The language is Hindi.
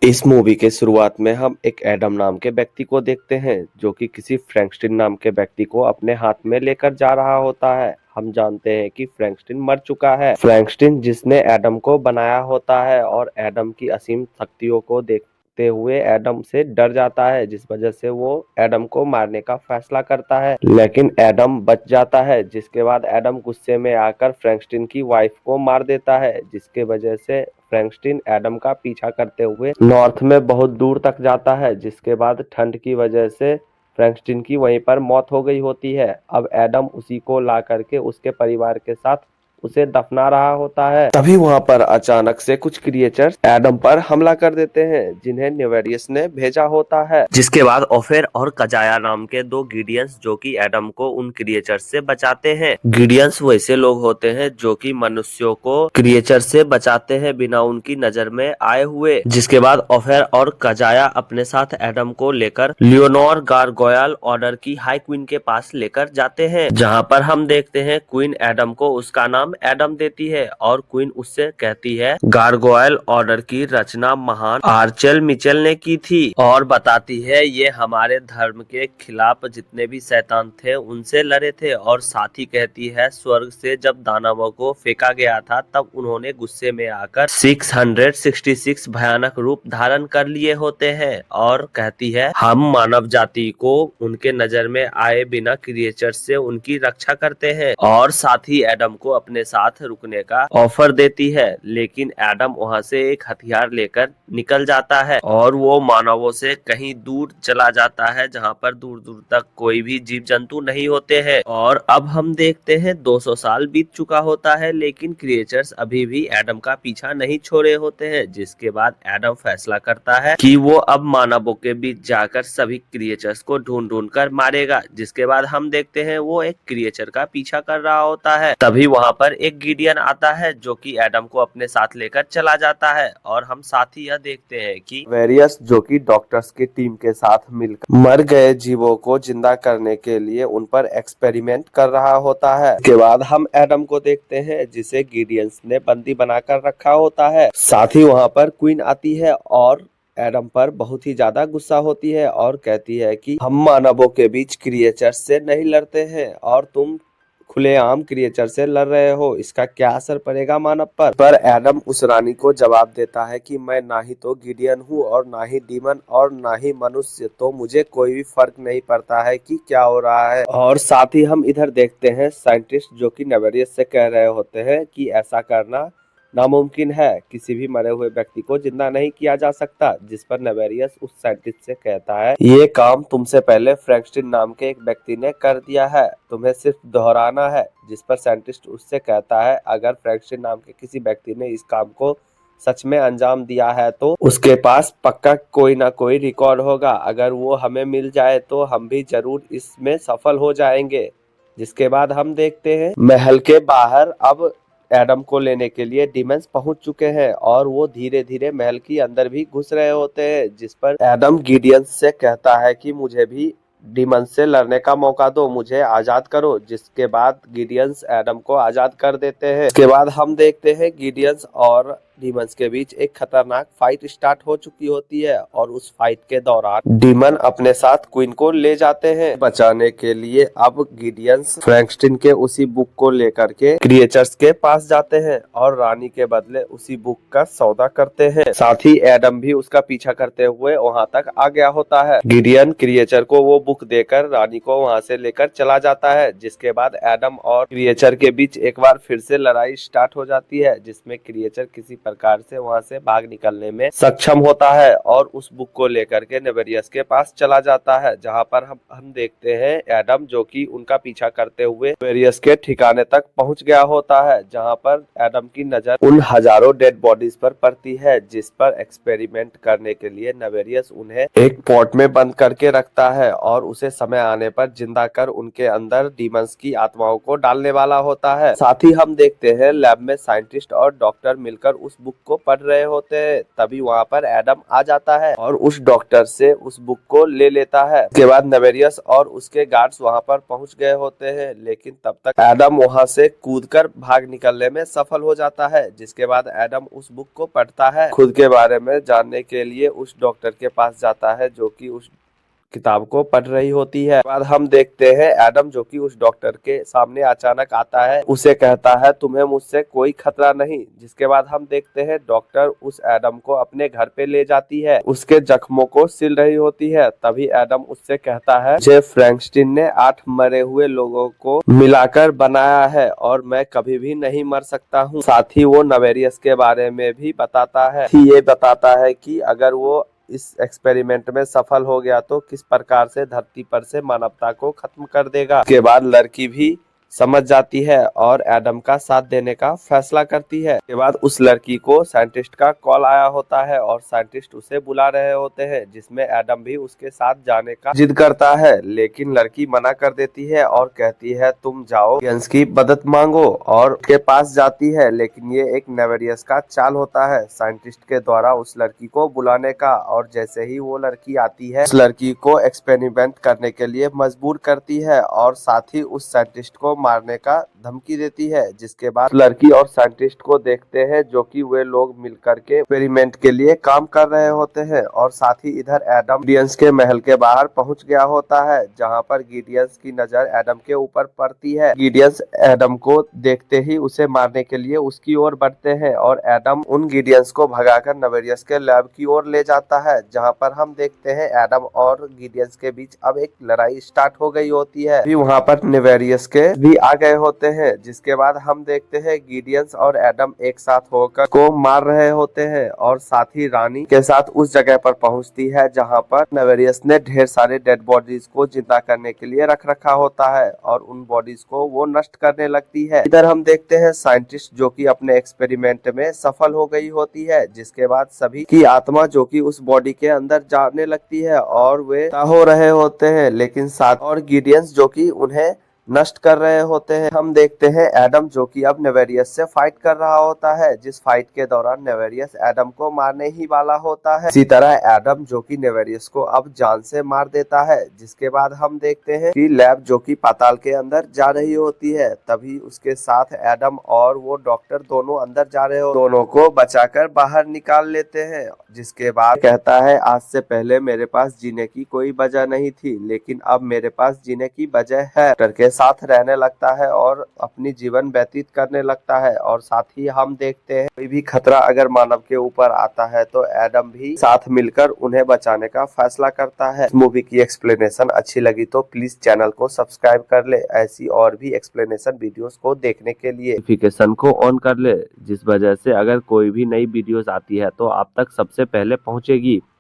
इस मूवी के शुरुआत में हम एक एडम नाम के व्यक्ति को देखते हैं जो कि किसी फ्रैंकस्टीन नाम के व्यक्ति को अपने हाथ में लेकर जा रहा होता है। हम जानते हैं कि फ्रैंकस्टीन मर चुका है। फ्रैंकस्टीन जिसने एडम को बनाया होता है और एडम की असीम शक्तियों को देखते हुए एडम से डर जाता है, जिस वजह से वो एडम को मारने का फैसला करता है, लेकिन एडम बच जाता है। जिसके बाद एडम गुस्से में आकर फ्रैंकस्टीन की वाइफ को मार देता है, जिसके वजह से फ्रैंकस्टीन एडम का पीछा करते हुए नॉर्थ में बहुत दूर तक जाता है। जिसके बाद ठंड की वजह से फ्रैंकस्टीन की वहीं पर मौत हो गई होती है। अब एडम उसी को ला करके उसके परिवार के साथ उसे दफना रहा होता है। तभी वहां पर अचानक से कुछ क्रिएचर्स एडम पर हमला कर देते हैं, जिन्हें नेवेरियस ने भेजा होता है। जिसके बाद ओफेर और कजाया नाम के दो गिडियंस जो कि एडम को उन क्रिएचर्स से बचाते हैं। गिडियंस वैसे लोग होते हैं जो कि मनुष्यों को क्रिएचर से बचाते हैं बिना उनकी नजर में आए हुए। जिसके बाद ओफेर और कजाया अपने साथ एडम को लेकर लियोनोर गारगोयल ऑर्डर की हाई क्वीन के पास लेकर जाते हैं, जहां पर हम देखते हैं क्वीन एडम को उसका नाम एडम देती है और क्वीन उससे कहती है गारगोयल ऑर्डर की रचना महान आर्चेल मिचेल ने की थी, और बताती है ये हमारे धर्म के खिलाफ जितने भी शैतान थे उनसे लड़े थे। और साथ ही कहती है स्वर्ग से जब दानवों को फेंका गया था तब उन्होंने गुस्से में आकर 666 भयानक रूप धारण कर लिए होते हैं। और कहती है हम मानव जाति को उनके नजर में आए बिना क्रिएचर से उनकी रक्षा करते हैं। और साथ ही एडम को अपने साथ रुकने का ऑफर देती है, लेकिन एडम वहां से एक हथियार लेकर निकल जाता है और वो मानवों से कहीं दूर चला जाता है, जहां पर दूर दूर तक कोई भी जीव जंतु नहीं होते हैं। और अब हम देखते हैं 200 साल बीत चुका होता है, लेकिन क्रिएचर्स अभी भी एडम का पीछा नहीं छोड़े होते हैं। जिसके बाद एडम फैसला करता है कि वो अब मानवों के बीच जाकर सभी क्रिएचर्स को ढूंढ ढूंढ कर मारेगा। जिसके बाद हम देखते हैं वो एक क्रिएचर का पीछा कर रहा होता है। तभी वहां पर एक गिडियन आता है जो कि एडम को अपने साथ लेकर चला जाता है। और हम साथ ही यह देखते हैं कि वेरियस जो कि डॉक्टर्स की टीम के साथ मिलकर मर गए जीवों को जिंदा करने के लिए उन पर एक्सपेरिमेंट कर रहा होता है। इसके बाद हम एडम को देखते हैं जिसे गिडियंस ने बंदी बनाकर रखा होता है। साथ ही वहां पर क्वीन आती है और एडम पर बहुत ही ज्यादा गुस्सा होती है और कहती है कि हम मानवों के बीच क्रिएचर्स से नहीं लड़ते हैं और तुम खुलेआम क्रिएचर से लड़ रहे हो, इसका क्या असर पड़ेगा मानव पर एडम उस रानी को जवाब देता है कि मैं ना ही तो गिडियन हूँ और ना ही डीमन और ना ही मनुष्य, तो मुझे कोई भी फर्क नहीं पड़ता है कि क्या हो रहा है। और साथ ही हम इधर देखते हैं साइंटिस्ट जो कि नेवेरियस से कह रहे होते हैं कि ऐसा करना नामुमकिन है, किसी भी मरे हुए व्यक्ति को जिंदा नहीं किया जा सकता। जिस पर नेवेरियस उस साइंटिस्ट से कहता है ये काम तुमसे पहले फ्रैंकस्टीन नाम के एक व्यक्ति ने कर दिया है, तुम्हें सिर्फ दोहराना है। जिस पर साइंटिस्ट उससे कहता है अगर फ्रैंकस्टीन नाम के किसी व्यक्ति ने इस काम को सच में अंजाम दिया है तो उसके पास पक्का कोई ना कोई रिकॉर्ड होगा, अगर वो हमें मिल जाए तो हम भी जरूर इसमें सफल हो जाएंगे। जिसके बाद हम देखते हैं महल के बाहर अब एडम को लेने के लिए डीमंस पहुंच चुके हैं और वो धीरे धीरे महल के अंदर भी घुस रहे होते हैं। जिस पर एडम गिडियंस से कहता है कि मुझे भी डीमंस से लड़ने का मौका दो, मुझे आजाद करो। जिसके बाद गिडियंस एडम को आजाद कर देते हैं। इसके बाद हम देखते हैं गिडियंस और डीमंस के बीच एक खतरनाक फाइट स्टार्ट हो चुकी होती है और उस फाइट के दौरान डीमन अपने साथ क्वीन को ले जाते हैं बचाने के लिए। अब गिडियंस फ्रैंकस्टीन के उसी बुक को लेकर के क्रिएचर्स के पास जाते हैं और रानी के बदले उसी बुक का सौदा करते हैं। साथ ही एडम भी उसका पीछा करते हुए वहां तक आ गया होता है। गिडियन क्रिएचर को वो बुक देकर रानी को वहां से लेकर चला जाता है। जिसके बाद एडम और क्रिएचर के बीच एक बार फिर से लड़ाई स्टार्ट हो जाती है, जिसमें क्रिएचर किसी प्रकार से वहां से भाग निकलने में सक्षम होता है और उस बुक को लेकर के नेवेरियस के पास चला जाता है, जहां पर हम देखते हैं एडम जो कि उनका पीछा करते हुए नेवेरियस के ठिकाने तक पहुंच गया होता है, जहां पर एडम की नजर उन हजारों डेड बॉडीज पर पड़ती है, जिस पर एक्सपेरिमेंट करने के लिए नेवेरियस उन्हें एक पॉट में बंद करके रखता है और उसे समय आने पर जिंदा कर उनके अंदर डीमंस की आत्माओं को डालने वाला होता है। साथ ही हम देखते हैं लैब में साइंटिस्ट और डॉक्टर मिलकर उस उस बुक को पढ़ रहे होते हैं, तभी वहाँ पर एडम आ जाता है और उस डॉक्टर से उस बुक को ले लेता है। उसके बाद नेवेरियस और उसके गार्ड्स वहाँ पर पहुँच गए होते हैं, लेकिन तब तक एडम वहाँ से कूदकर भाग निकलने में सफल हो जाता है। जिसके बाद एडम उस बुक को पढ़ता है, खुद के बारे में जानने के लिए उस डॉक्टर के पास जाता है जो कि उस किताब को पढ़ रही होती है। बाद हम देखते हैं एडम जो कि उस डॉक्टर के सामने अचानक आता है, उसे कहता है तुम्हें मुझसे कोई खतरा नहीं। जिसके बाद हम देखते हैं डॉक्टर उस एडम को अपने घर पे ले जाती है, उसके जख्मों को सिल रही होती है। तभी एडम उससे कहता है मुझे फ्रैंकस्टीन ने 8 मरे हुए लोगों को मिलाकर बनाया है और मैं कभी भी नहीं मर सकता हूँ। साथ ही वो नेवेरियस के बारे में भी बताता है, ये बताता है कि अगर वो इस एक्सपेरिमेंट में सफल हो गया तो किस प्रकार से धरती पर से मानवता को खत्म कर देगा। उसके बाद लड़की भी समझ जाती है और एडम का साथ देने का फैसला करती है। उसके बाद उस लड़की को साइंटिस्ट का कॉल आया होता है और साइंटिस्ट उसे बुला रहे होते हैं, जिसमें एडम भी उसके साथ जाने का जिद करता है, लेकिन लड़की मना कर देती है और कहती है तुम जाओ एलियंस की मदद मांगो, और उसके पास जाती है। लेकिन ये एक नेवेरियस का चाल होता है साइंटिस्ट के द्वारा उस लड़की को बुलाने का, और जैसे ही वो लड़की आती है उस लड़की को एक्सपेरिमेंट करने के लिए मजबूर करती है और साथ ही उस साइंटिस्ट को मारने का धमकी देती है। जिसके बाद लड़की और साइंटिस्ट को देखते हैं जो कि वे लोग मिलकर के एक्सपेरिमेंट के लिए काम कर रहे होते हैं, और साथ ही इधर एडम गिडियंस के महल के बाहर पहुंच गया होता है, जहां पर गिडियंस की नजर एडम के ऊपर पड़ती है। गिडियंस एडम को देखते ही उसे मारने के लिए उसकी ओर बढ़ते हैं और एडम उन गिडियंस को भगाकर नेवेरियस के लैब की ओर ले जाता है, जहां पर हम देखते हैं एडम और गिडियंस के बीच अब एक लड़ाई स्टार्ट हो गई होती है। भी वहां पर नेवेरियस के भी आ गए होते हैं। जिसके बाद हम देखते हैं गिडियंस और एडम एक साथ होकर को मार रहे होते हैं, और साथ ही रानी के साथ उस जगह पर पहुंचती है जहां पर नेवेरियस ने ढेर सारे डेड बॉडीज को जिंदा करने के लिए रख रखा होता है, और उन बॉडीज को वो नष्ट करने लगती है। इधर हम देखते हैं साइंटिस्ट जो कि अपने एक्सपेरिमेंट में सफल हो गई होती है। जिसके बाद सभी की आत्मा जो कि उस बॉडी के अंदर जाने लगती है और वे हो रहे होते हैं, लेकिन साथ और गिडियंस जो कि उन्हें नष्ट कर रहे होते हैं। हम देखते हैं एडम जो कि अब नेवेरियस से फाइट कर रहा होता है, जिस फाइट के दौरान नेवेरियस एडम को मारने ही वाला होता है। इसी तरह एडम जो कि नेवेरियस को अब जान से मार देता है। जिसके बाद हम देखते हैं कि लैब जो कि पाताल के अंदर जा रही होती है, तभी उसके साथ एडम और वो डॉक्टर दोनों अंदर जा रहे हो, दोनों को बचाकर बाहर निकाल लेते हैं। जिसके बाद कहता है आज से पहले मेरे पास जीने की कोई वजह नहीं थी, लेकिन अब मेरे पास जीने की वजह है। डॉक्टर के साथ रहने लगता है और अपनी जीवन व्यतीत करने लगता है, और साथ ही हम देखते हैं कोई भी खतरा अगर मानव के ऊपर आता है तो एडम भी साथ मिलकर उन्हें बचाने का फैसला करता है। मूवी की एक्सप्लेनेशन अच्छी लगी तो प्लीज चैनल को सब्सक्राइब कर ले, ऐसी और भी एक्सप्लेनेशन वीडियोस को देखने के लिए नोटिफिकेशन को ऑन कर ले, जिस वजह से अगर कोई भी नई वीडियोस आती है तो आप तक सबसे पहले पहुंचेगी।